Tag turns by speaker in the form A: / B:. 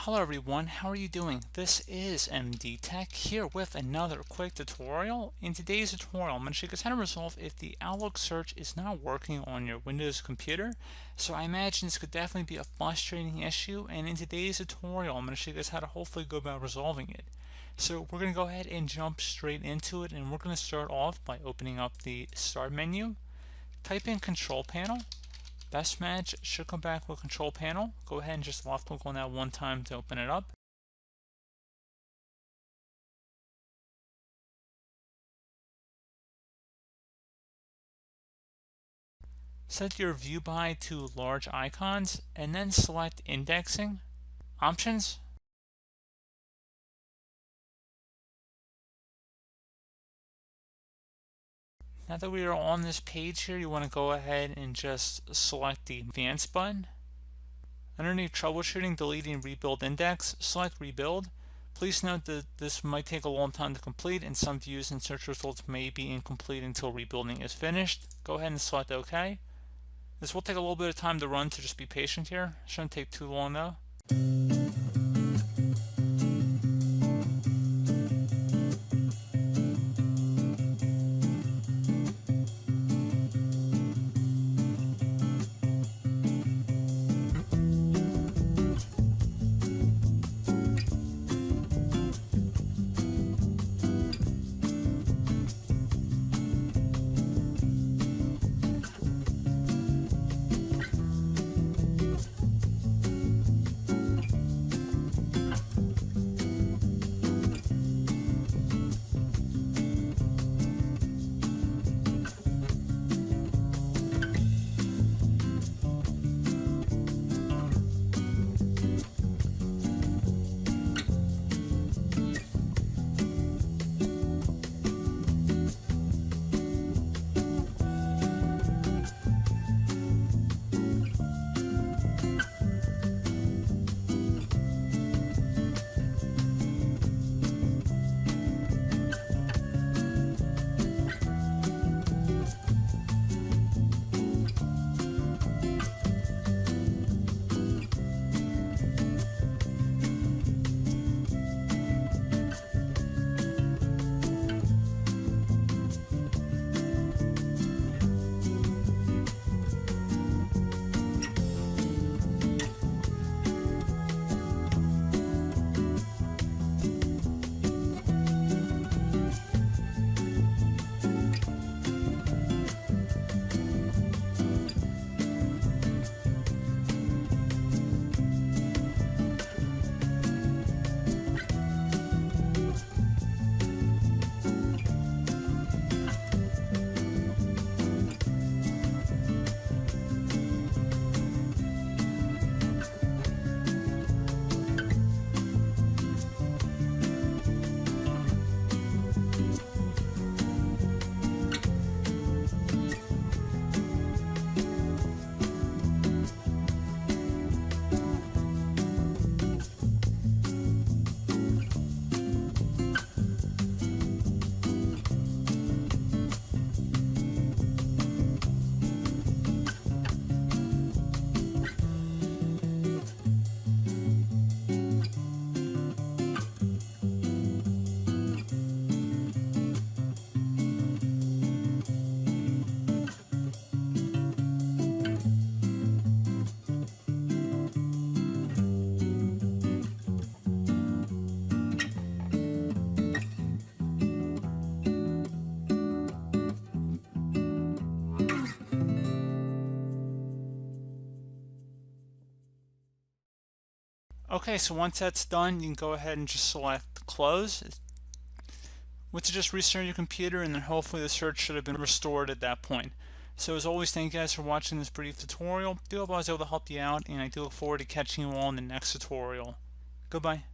A: Hello everyone, how are you doing? This is MD Tech here with another quick tutorial. In today's tutorial, I'm going to show you guys how to resolve if the Outlook search is not working on your Windows computer. So I imagine this could definitely be a frustrating issue, and in today's tutorial, I'm going to show you guys how to hopefully go about resolving it. So we're going to go ahead and jump straight into it, and we're going to start off by opening up the Start menu, type in Control Panel. Best match should come back with Control Panel. Go ahead and just left click on that one time to open it up. Set your view by to large icons and then select Indexing, Options. Now that we are on this page here, you want to go ahead and just select the Advanced button. Underneath Troubleshooting, Deleting Rebuild Index, select Rebuild. Please note that this might take a long time to complete, and some views and search results may be incomplete until rebuilding is finished. Go ahead and select OK. This will take a little bit of time to run, so just be patient here. Shouldn't take too long though. Okay, so once that's done, you can go ahead and just select Close, which is just restart your computer, and then hopefully the search should have been restored at that point. So as always, thank you guys for watching this brief tutorial. I do hope I was able to help you out, and I do look forward to catching you all in the next tutorial. Goodbye.